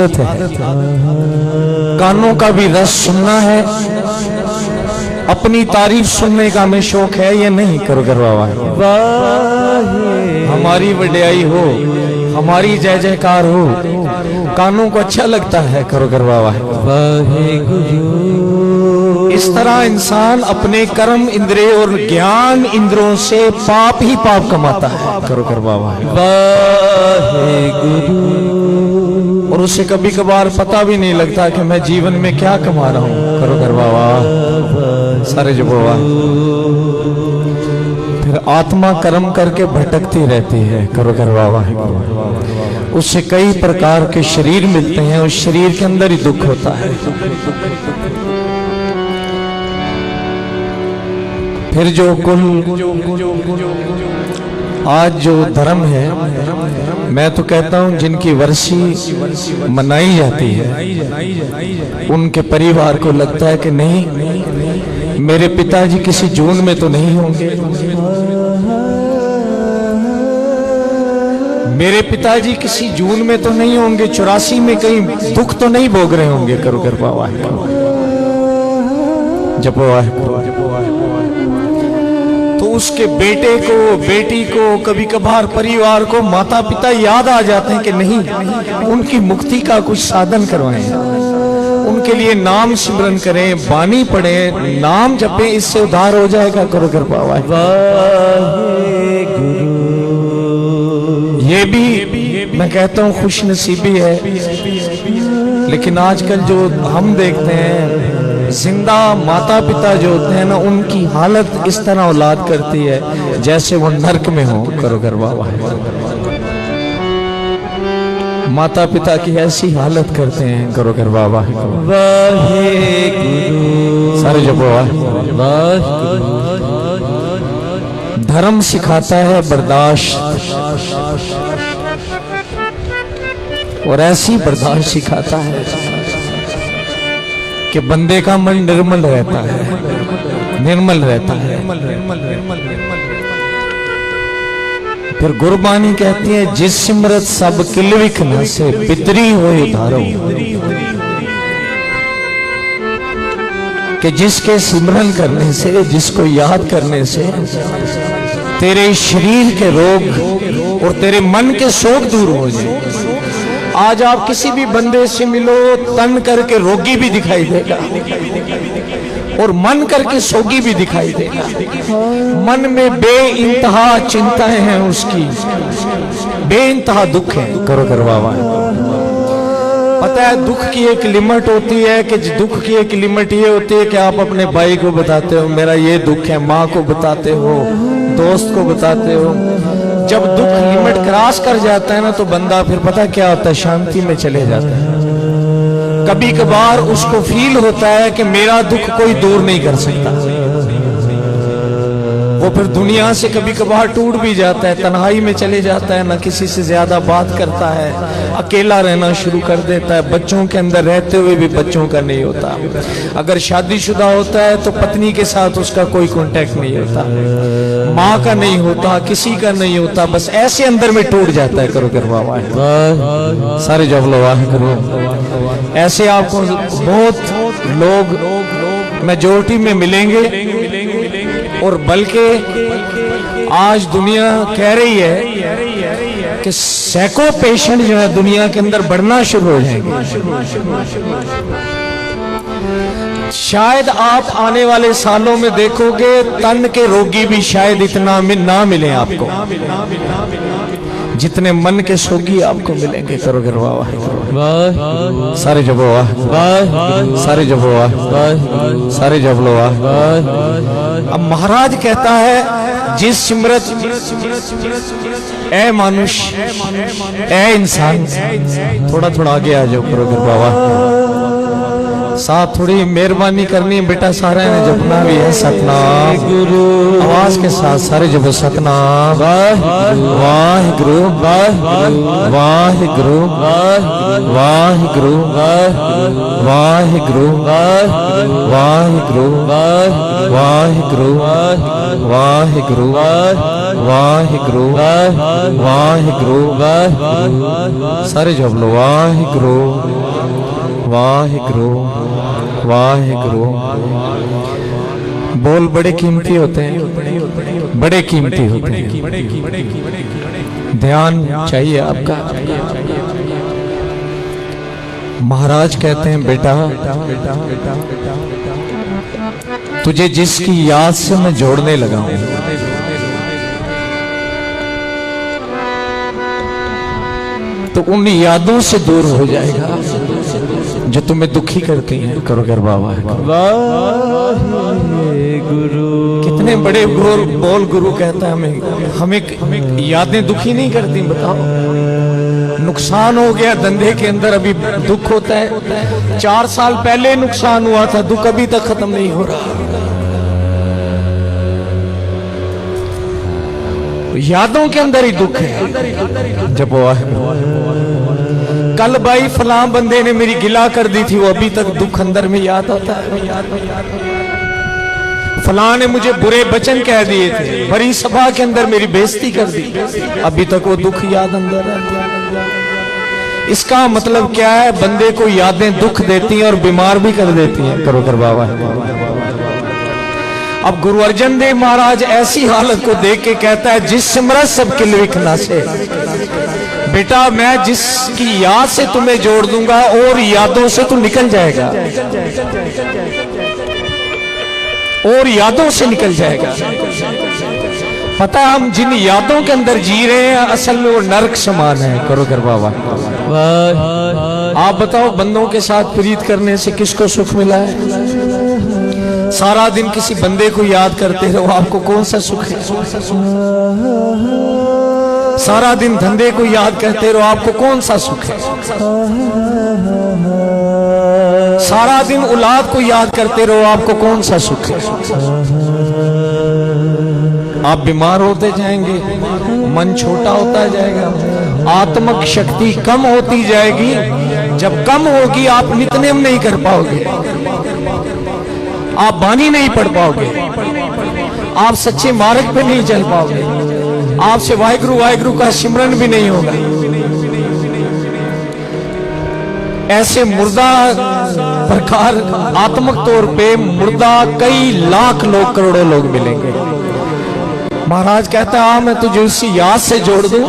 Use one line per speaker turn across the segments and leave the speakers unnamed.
आदत है, कानों का भी रस सुनना है, अपनी तारीफ सुनने का हमें शौक है या नहीं? करो करवा हमारी वड्याई हो, हमारी जय जयकार हो, कानों को अच्छा लगता है। करो करवा इस तरह इंसान अपने कर्म इंद्रिय और ज्ञान इंद्रों से पाप ही पाप कमाता है। करो करवा और उसे कभी कभार पता भी नहीं लगता कि मैं जीवन में क्या कमा रहा हूं। करो करवा सारे जो बोवा फिर आत्मा कर्म करके भटकती रहती है। करो करवा उससे कई प्रकार के शरीर मिलते हैं, उस शरीर के अंदर ही दुख होता है। फिर जो आज जो धर्म है, मैं तो कहता हूं जिनकी वर्षी मनाई जाती है, उनके परिवार को लगता है कि नहीं, मेरे पिताजी किसी जून में तो नहीं होंगे, मेरे पिताजी किसी जून में तो नहीं होंगे, 84 में कहीं दुख तो नहीं भोग रहे होंगे। करो कर पावा जपो तो उसके बेटे को, बेटी को, कभी कभार परिवार को, माता पिता याद आ जाते हैं कि नहीं, उनकी मुक्ति का कुछ साधन करवाएं, उनके लिए नाम सिमरन करें, बानी पढ़ें, नाम जपें, इससे उद्धार हो जाएगा। करो कर पावा ये भी मैं कहता हूँ खुश नसीबी है। लेकिन आजकल जो हम देखते हैं, जिंदा माता पिता जो होते हैं ना, उनकी हालत इस तरह औलाद करती है जैसे वो नरक में हो। करो कर बाबा माता पिता की ऐसी हालत करते हैं। करो कर बाबा सारे जो धर्म सिखाता है बर्दाश्त, और ऐसी बर्दाश्त सिखाता है कि बंदे का मन निर्मल रहता है, निर्मल रहता है। फिर गुरबानी कहती है, जिस सिमरत सब किलविक न से पितरी होए धारो, कि जिसके सिमरन करने से, जिसको याद करने से तेरे शरीर के रोग और तेरे मन के शोक दूर हो जाए। आज आप किसी भी बंदे से मिलो, तन करके रोगी भी दिखाई देगा और मन करके सोगी भी दिखाई देगा। मन में बेइंतहा चिंताएं हैं उसकी, बेइंतहा दुख है। करो करवावा पता है, दुख की एक लिमिट होती है कि दुख की एक लिमिट ये होती है कि आप अपने भाई को बताते हो मेरा ये दुख है, माँ को बताते हो, दोस्त को बताते हो। जब दुख लिमिट क्रॉस कर जाता है ना, तो बंदा फिर पता क्या होता है, शांति में चले जाता है। कभी कभार उसको फील होता है कि मेरा दुख कोई दूर नहीं कर सकता, वो फिर दुनिया से कभी कभार टूट भी जाता है, तन्हाई में चले जाता है, ना किसी से ज्यादा बात करता है, अकेला रहना शुरू कर देता है। बच्चों के अंदर रहते हुए भी बच्चों का नहीं होता। अगर शादीशुदा होता है तो पत्नी के साथ उसका कोई कांटेक्ट नहीं होता, माँ का नहीं होता, किसी का नहीं होता, बस ऐसे अंदर में टूट जाता है। करो करवा सारे जब लोग करो, ऐसे आपको बहुत लोग मेजोरिटी में मिलेंगे। और बल्कि आज दुनिया कह रही है कि सैकड़ों पेशेंट जो है दुनिया के अंदर बढ़ना शुरू हो जाएंगे। शायद आप आने वाले सालों में देखोगे तन के रोगी भी शायद इतना ना मिले आपको जितने मन के सोगी आपको मिलेंगे। करो करवा सारे जब सारे जब सारे जब लो। अब महाराज कहता है, जिस सिमरत ए मानुष्य, ए इंसान, थोड़ा थोड़ा आगे आ जाओ। करो करवा साथ थोड़ी मेहरबानी करनी है बेटा, सारे ने जपना भी है सतनाम गुरु, आवाज के साथ सारे जब सतनाम वाहिगुरु वाहिगुरु वाहिगुरु वाहिगुरु वाहिगुरु वाहिगुरु वाहिगुरु वाहिगुरु वाहिगुरु वाहिगुरु सारे जप लो वाहिगुरु वाहिगुरु वाहिगुरु। बोल बड़े कीमती होते हैं, बड़े कीमती होते हैं। ध्यान चाहिए आपका। महाराज कहते हैं बेटा तुझे जिसकी याद से मैं जोड़ने लगा हूं तो उन यादों से दूर हो जाएगा जो तुम्हें दुखी करती हैं। करो कर बाबा गुरु। कितने बड़े बोल गुरु कहता है हमें यादें दुखी नहीं करती। बताओ नुकसान हो गया धंधे के अंदर, अभी दुख होता है। 4 साल पहले नुकसान हुआ था, दुख अभी तक खत्म नहीं हो रहा। यादों के अंदर ही दुख है। जब वो कल भाई फलां बंदे ने मेरी गिला कर दी थी, वो अभी तक दुख अंदर में याद आता है। फलां ने मुझे बुरे वचन कह दिए थे, बड़ी सभा के अंदर मेरी बेइज्जती कर दी, अभी तक वो दुख याद अंदर है। इसका मतलब क्या है? बंदे को यादें दुख देती हैं और बीमार भी कर देती हैं। करो कर बाबा। अब गुरु अर्जन देव महाराज ऐसी हालत को देख के कहता है जिस सिमरत सब किल विखना से, बेटा मैं जिसकी याद से तुम्हें जोड़ दूंगा और यादों से तू निकल जाएगा, और यादों से निकल जाएगा। पता है हम जिन यादों के अंदर जी रहे हैं असल में वो नरक समान है। करो कर बाबा। आप बताओ बंदों के साथ प्रीत करने से किसको सुख मिला है? सारा दिन किसी बंदे को याद करते रहो, आपको कौन सा सुख है? सारा दिन धंधे को याद करते रहो, आपको कौन सा सुख है? सारा दिन औलाद को याद करते रहो, आपको कौन सा सुख है? आप बीमार होते जाएंगे, मन छोटा होता जाएगा, आत्मक शक्ति कम होती जाएगी। जब कम होगी आप नित्यनेम नहीं कर पाओगे, आप बानी नहीं पढ़ पाओगे, आप सच्चे मार्ग पे नहीं चल पाओगे, आपसे वाहिगुरु वाहिगुरु का सिमरन भी नहीं होगा। ऐसे मुर्दा प्रकार आत्मक तौर पे मुर्दा कई लाख लोग, करोड़ों लोग मिलेंगे। महाराज कहता है मैं तुझे उसी याद से जोड़ दूं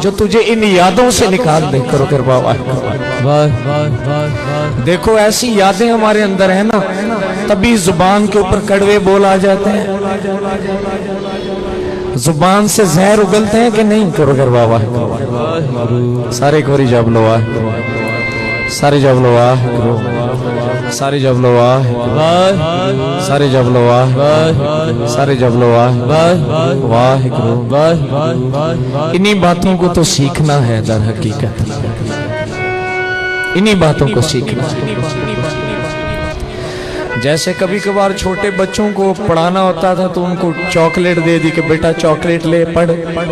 जो तुझे इन यादों से निकाल दे। करो कर बाबा। देखो ऐसी यादें हमारे अंदर है ना, तभी जुबान के ऊपर कड़वे बोल आ जाते हैं। जुबान से जहर उगलते हैं कि नहीं? करो कर बाबा। सारे कोरी जब लो आ, सारे जब लो आ, सारे जब लो आ, सारे जब लो आ, सारे जब लो आ। वाहिगुरु। इन्हीं बातों को तो सीखना है दर हकीकत, इन्हीं बातों को सीखना। जैसे कभी कभार छोटे बच्चों को पढ़ाना होता था तो उनको चॉकलेट दे दी कि बेटा चॉकलेट ले, पढ़ पढ़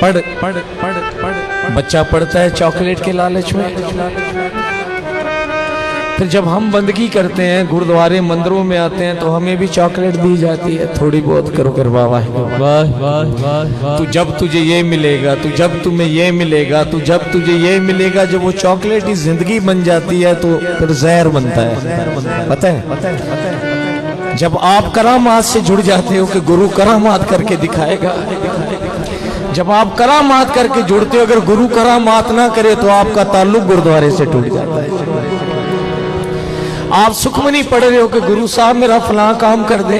पढ़ पढ़ पढ़। बच्चा पढ़ता है चॉकलेट के लालच में। फिर जब हम बंदगी करते हैं, गुरुद्वारे मंदिरों में आते हैं, तो हमें भी चॉकलेट दी जाती है थोड़ी बहुत। करो कर बाबा। तू जब तुझे ये मिलेगा, तू जब तुम्हें ये मिलेगा, तू जब तुझे ये मिलेगा, जब वो चॉकलेट की जिंदगी बन जाती है तो फिर जहर बनता है। पता है? जब आप करामात से जुड़ जाते हो कि गुरु करामात करके दिखाएगा, जब आप करामात करके जुड़ते हो, अगर गुरु करामात ना करे तो आपका ताल्लुक गुरुद्वारे से टूट जाता है। आप सुखमनी पढ़ रहे हो कि गुरु साहब मेरा फलां काम कर दे,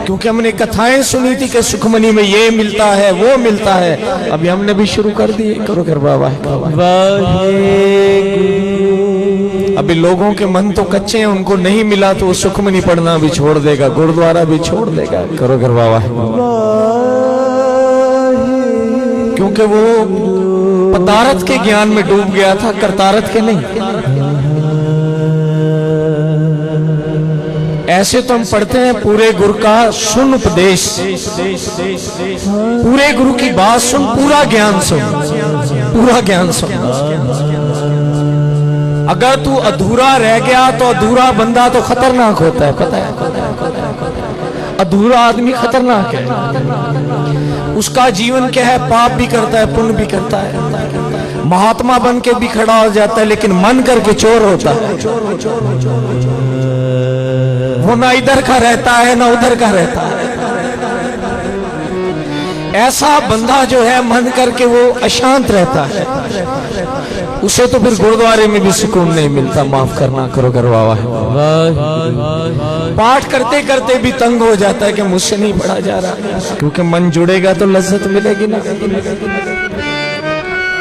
क्योंकि हमने कथाएं सुनी थी कि सुखमनी में ये मिलता है वो मिलता है। अभी हमने भी शुरू कर दिए। करो कर बाबा। अभी लोगों के मन तो कच्चे हैं, उनको नहीं मिला तो वो सुखमनी पढ़ना भी छोड़ देगा, गुरुद्वारा भी छोड़ देगा। करो कर बाबा। क्योंकि वो पतारत के ज्ञान में डूब गया था, करतारत के नहीं। ऐसे तो हम पढ़ते हैं पूरे गुरु का सुन उपदेश, पूरे गुरु की बात सुन, पूरा ज्ञान सुन, पूरा ज्ञान सुन। अगर तू अधूरा रह गया तो अधूरा बंदा तो खतरनाक होता है। पता है? अधूरा आदमी खतरनाक है। उसका जीवन क्या है, पाप भी करता है पुण्य भी करता है, महात्मा बन के भी खड़ा हो जाता है लेकिन मन करके चोर होता है। वो ना इधर का रहता है ना उधर का रहता है। ऐसा बंदा जो है मन करके वो अशांत रहता है, उसे तो फिर गुरुद्वारे में भी सुकून नहीं मिलता। माफ करना करो करवावा है। पाठ करते करते भी तंग हो जाता है कि मुझसे नहीं पढ़ा जा रहा, क्योंकि मन जुड़ेगा तो लज्जत मिलेगी ना।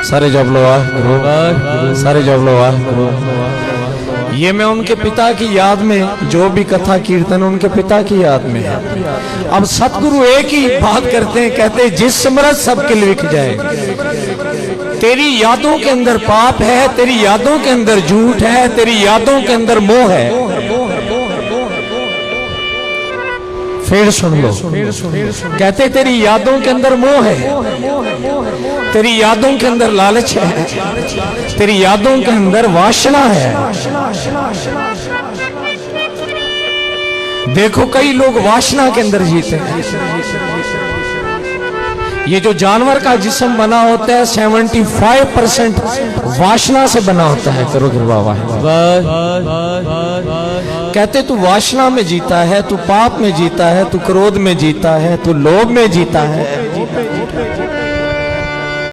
सारे जब लो सारे जब लो। ये मैं उनके पिता की याद में, जो भी कथा कीर्तन उनके पिता की याद में है। अब सतगुरु एक ही बात करते हैं, कहते हैं जिस समरथ सबके लिख जाए। तेरी यादों के अंदर पाप है, तेरी यादों के अंदर झूठ है, तेरी यादों के अंदर मोह है। फिर सुन लो, कहते तेरी यादों के अंदर मोह है, तेरी यादों के अंदर लालच है, तेरी यादों के अंदर वासना है। देखो कई लोग वासना के अंदर जीते हैं। ये जो जानवर का जिस्म बना होता है 75% वासना से बना होता है। करो बाबा, कहते तू वासना में जीता है, तू पाप में जीता है, तू क्रोध में जीता है, तू लोभ में जीता है।